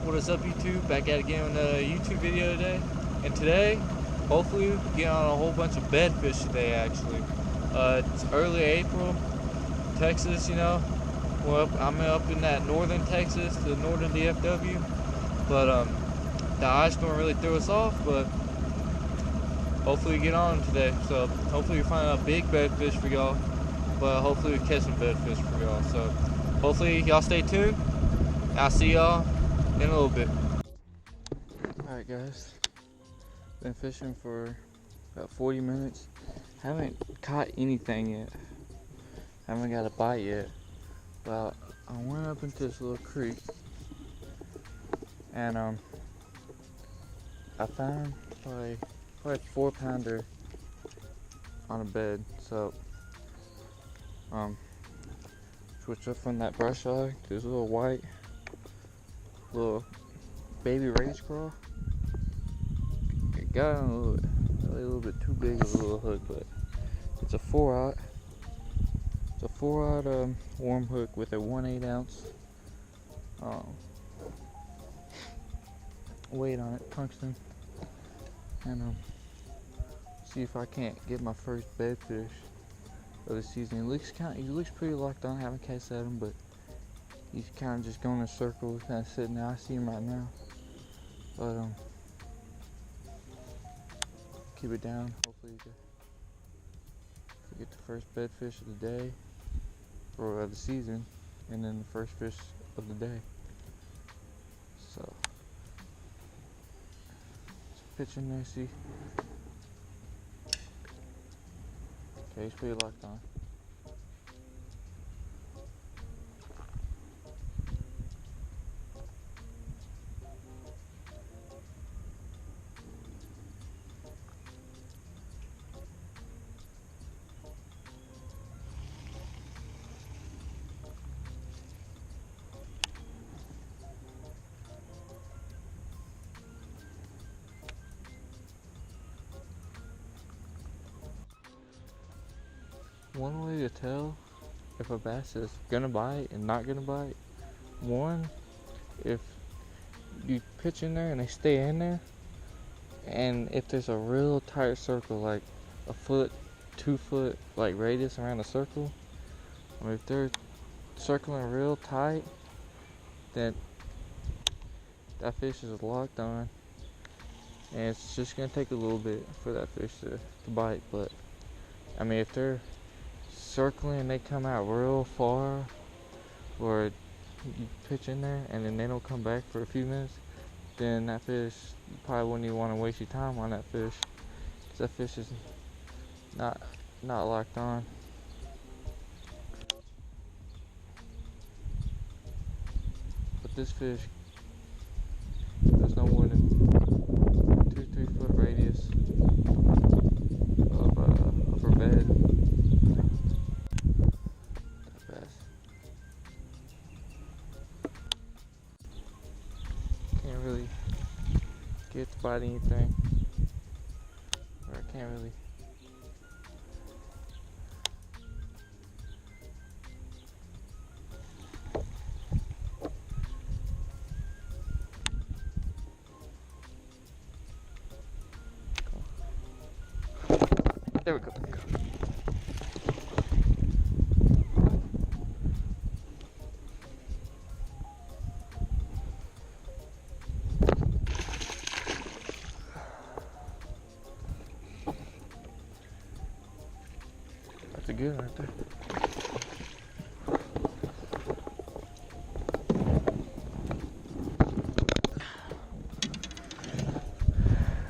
What is up, YouTube? Back at it again with a YouTube video today. And today, hopefully, we get on a whole bunch of bedfish today, actually. It's early April, Texas, you know. I'm up in that northern Texas, the northern DFW. But the ice storm really threw us off, but hopefully we get on today. So hopefully we find a big bedfish for y'all. But hopefully we catch some bedfish for y'all. So hopefully y'all stay tuned. I'll see y'all in a little bit. Alright guys, been fishing for about 40 minutes. Haven't caught anything yet. Haven't got a bite yet. But I went up into this little creek and I found probably a 4-pounder on a bed. So switched up from that brush hog to this little white little baby race crawl. It got on a little bit too big of a little hook, but it's a 4-aught. It's a 4-aught worm hook with a 1/8 ounce weight on it, tungsten. And see if I can't get my first bedfish of the season. He looks pretty locked on. I haven't cast at him, but he's kind of just going in a circle, kind of sitting there. I see him right now, but keep it down. Hopefully we get the first bedfish of the day or of the season, and then the first fish of the day. So pitch in there, see. Okay, he's pretty locked on. One way to tell if a bass is gonna bite and not gonna bite, one, if you pitch in there and they stay in there, and if there's a real tight circle, like a foot, 2 foot like radius around the circle, or if they're circling real tight, then that fish is locked on, and it's just gonna take a little bit for that fish to bite. But I mean, if they're circling and they come out real far, or you pitch in there and then they don't come back for a few minutes, then that fish, you probably wouldn't even want to waste your time on that fish, because that fish is not locked on. But this fish, there's no more than 2-3 foot radius of her bed. Can't really get to bite anything, or I can't really. There we go. That's a good one right there.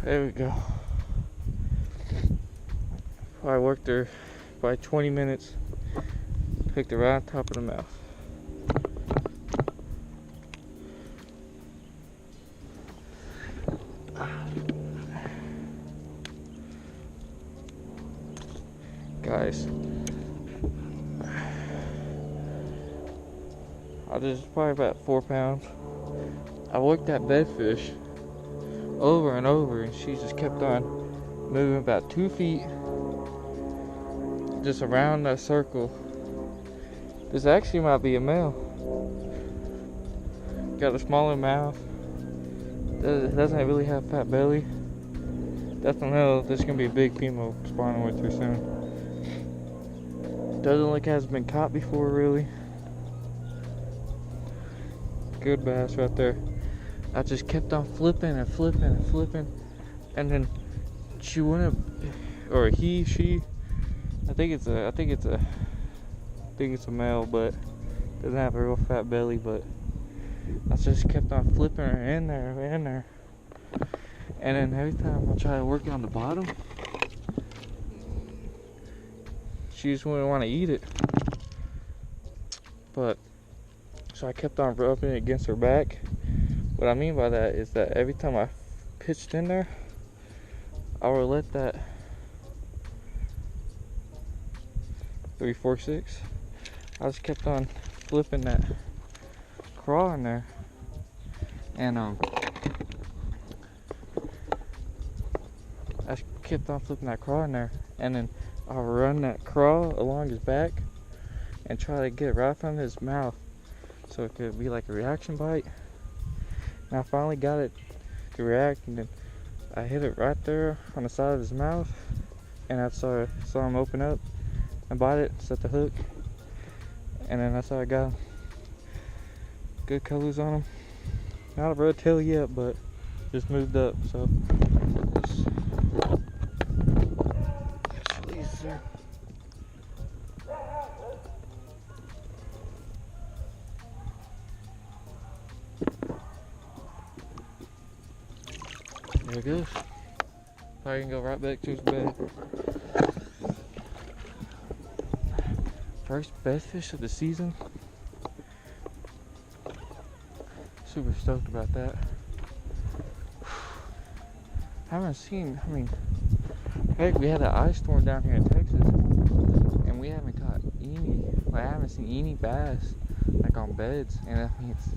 There we go. I worked there by 20 minutes. Picked it right on top of the mouth. Guys, this is probably about 4 pounds. I worked that bedfish over and over, and she just kept on moving about 2 feet just around that circle. This actually might be a male. Got a smaller mouth, doesn't really have fat belly. Definitely know there's gonna be a big female spawning with her soon. Doesn't look has been caught before really. Good bass right there. I just kept on flipping and flipping and flipping, and then she wouldn't, or he, she. I think it's a male, but doesn't have a real fat belly. But I just kept on flipping her in there, and then every time I try to work it on the bottom, she just wouldn't want to eat it. But so I kept on rubbing it against her back. What I mean by that is that every time I pitched in there, I would let that 3, 4, 6. I just kept on flipping that craw in there, and I just kept on flipping that craw in there, and then I'll run that craw along his back and try to get right from his mouth, so it could be like a reaction bite. And I finally got it to react, and then I hit it right there on the side of his mouth, and I saw him open up and bite it, set the hook, and then that's how I got him. Good colors on him. Not a red tail yet, but just moved up, so let's release her. There it goes. Probably can go right back to his bed. First bedfish of the season. Super stoked about that. Heck, we had an ice storm down here in Texas, and we haven't caught any. I haven't seen any bass like on beds, and I mean it's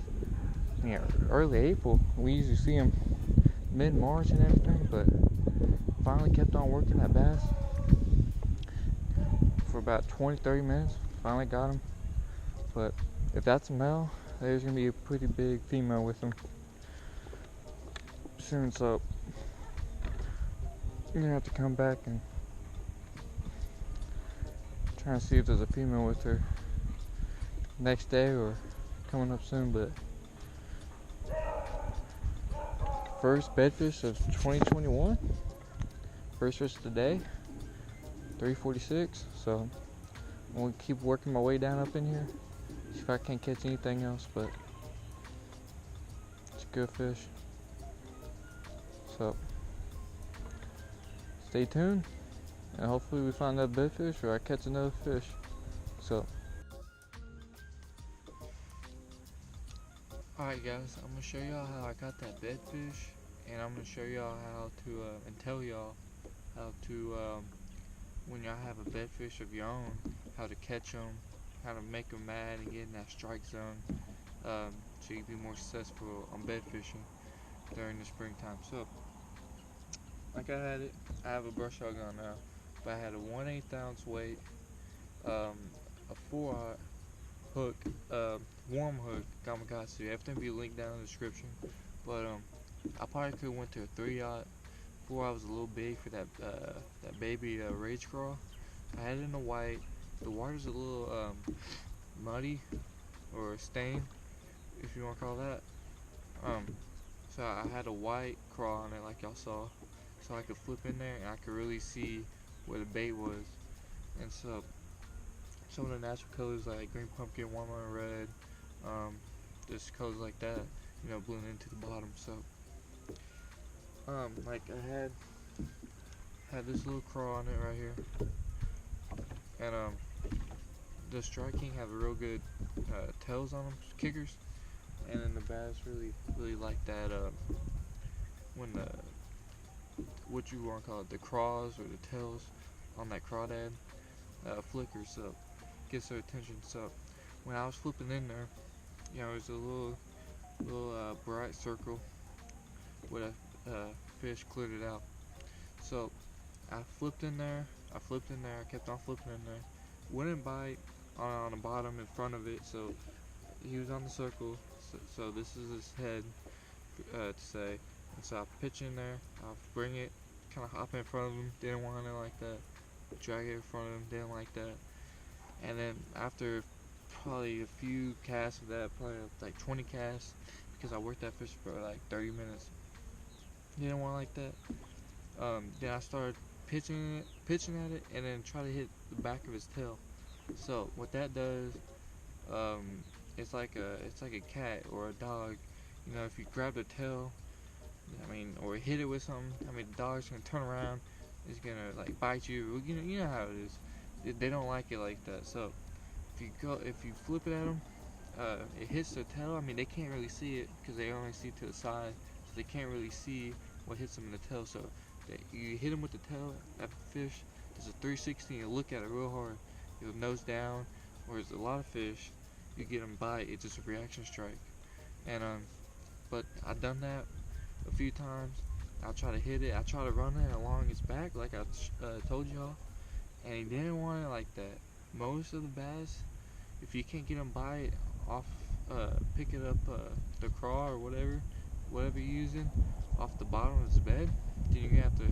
early April. We usually see them mid-March and everything, but finally kept on working that bass for about 20-30 minutes. Finally got him. But if that's a male, there's gonna be a pretty big female with him soon, so you're gonna have to come back and try and see if there's a female with her next day or coming up soon. But first bedfish of 2021, first fish of the day, 346. So I'm gonna keep working my way down up in here, see if I can't catch anything else, but it's a good fish. So stay tuned, and hopefully we find that bedfish or I catch another fish. So alright guys, I'm gonna show y'all how I got that bedfish, and I'm gonna show y'all how to and tell y'all how to when y'all have a bedfish of your own, how to catch them, how to make them mad and get in that strike zone, so you can be more successful on bed fishing during the springtime. So like I have a brush hog on now, but I had a 1/8 ounce weight, a 4/0 hook, warm hook, Gamakatsu. Everything will be linked down in the description. But I probably could have went to a 3/0. 4/0 was a little big for that that baby rage crawl. I had it in the white. The water's a little muddy or stained, if you want to call that. So I had a white crawl on it, like y'all saw, so I could flip in there and I could really see where the bait was. And so some of the natural colors like green pumpkin, watermelon red, just colors like that, you know, blending into the bottom. So like I had this little crawl on it right here, and the Strike King have a real good tails on them, kickers, and then the bass really like that when the what you want to call it, the craws or the tails on that crawdad flickers, so gets their attention. So when I was flipping in there, you know, there's a little bright circle with a fish cleared it out. So I flipped in there, I kept on flipping in there, wouldn't bite on the bottom in front of it, so he was on the circle, so this is his head, to say. And so I pitch in there, I'll bring it, kind of hop in front of them, didn't want it like that. Drag it in front of them, didn't like that. And then after probably a few casts of that, probably like 20 casts, because I worked that fish for like 30 minutes, didn't want it like that. Then I started pitching at it, and then try to hit the back of his tail. So what that does, it's like a cat or a dog. You know, if you grab the tail, or hit it with something, the dog's gonna turn around, it's gonna like bite you. You know how it is. They don't like it like that. So if you flip it at them, it hits their tail. They can't really see it because they only see to the side, so they can't really see what hits them in the tail. So you hit them with the tail at the fish. There's a 360, and you look at it real hard. You'll nose down. Whereas a lot of fish, you get them bite, it's just a reaction strike. And but I've done that a few times. I'll try to hit it. I try to run it along its back, like I told y'all, and he didn't want it like that. Most of the bass, if you can't get them bite off, pick it up the craw or whatever you're using off the bottom of its bed, then you're gonna have to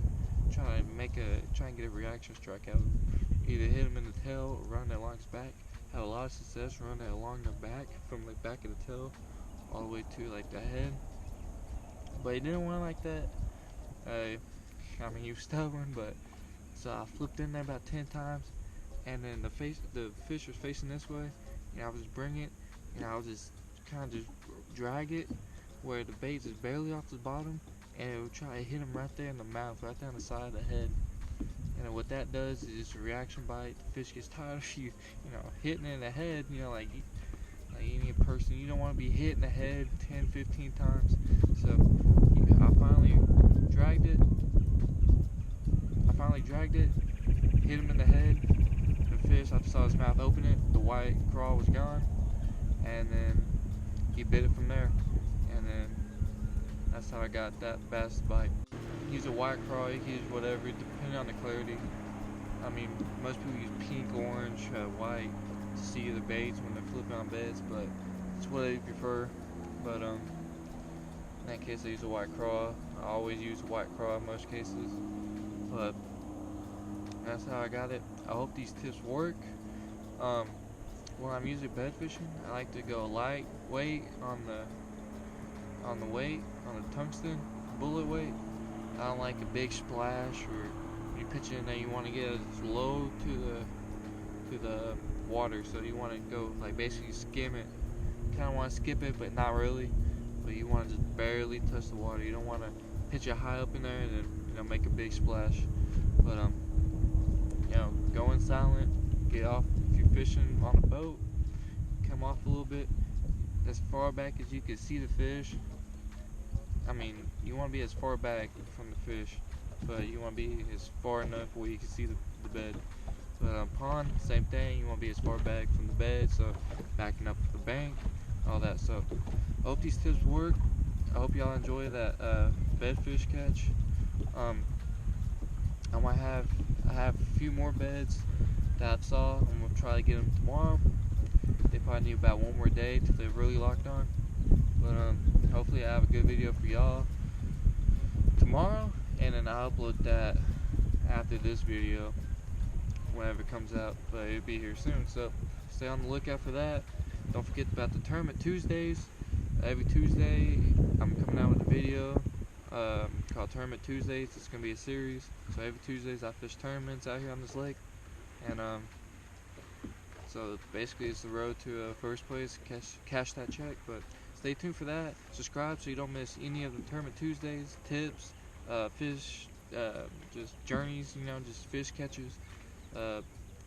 try and get a reaction strike out of it. Either hit him in the tail or run it along its back. Had a lot of success running it along the back, from the back of the tail all the way to like the head. But he didn't want it like that. He was stubborn, but so I flipped in there about 10 times, and then the fish was facing this way, and I would just bring it, and I would just kind of just drag it where the bait is barely off the bottom, and it would try to hit him right there in the mouth, right down the side of the head. And what that does is it's a reaction bite. The fish gets tired of you hitting it in the head. Like any person, you don't want to be hit in the head 10, 15 times. So I finally dragged it, hit him in the head. The fish, I saw his mouth open it. The white craw was gone, and then he bit it from there. And then that's how I got that bass bite. Use a white craw, you can use whatever, depending on the clarity. Most people use pink, orange, white to see the baits when they're flipping on beds, but it's whatever you prefer. But in that case, I use a white craw. I always use a white craw in most cases. But that's how I got it. I hope these tips work. When I'm usually bed fishing, I like to go lightweight on the weight, on the tungsten bullet weight. I don't like a big splash, or when you pitch in there, you want to get as low to the water, so you want to go like basically skim it. Kind of want to skip it, but not really. But you want to just barely touch the water. You don't want to pitch it high up in there and then make a big splash. But going silent, get off. If you're fishing on a boat, come off a little bit, as far back as you can see the fish. You want to be as far back from the fish, but you want to be as far enough where you can see the bed. But pond, same thing. You want to be as far back from the bed, so backing up the bank, all that. So I hope these tips work. I hope y'all enjoy that bed fish catch. I have a few more beds that I saw. I'm gonna try to get them tomorrow. They probably need about one more day till they're really locked on. But hopefully I have a good video for y'all tomorrow, and then I'll upload that after this video whenever it comes out, but it'll be here soon, so stay on the lookout for that. Don't forget about the tournament Tuesdays. Every Tuesday I'm coming out with a video called Tournament Tuesdays. It's gonna be a series, so every Tuesdays I fish tournaments out here on this lake, and so basically it's the road to first place, cash that check. But stay tuned for that. Subscribe so you don't miss any of the Tournament Tuesdays, tips, fish, just journeys, just fish catches,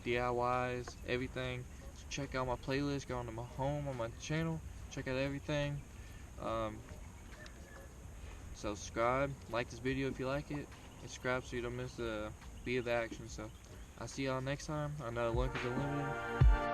DIYs, everything. So check out my playlist, go onto my home on my channel, check out everything. So subscribe, like this video if you like it, and subscribe so you don't miss the beat of the action. So I'll see y'all next time. I know Lunkers are limited.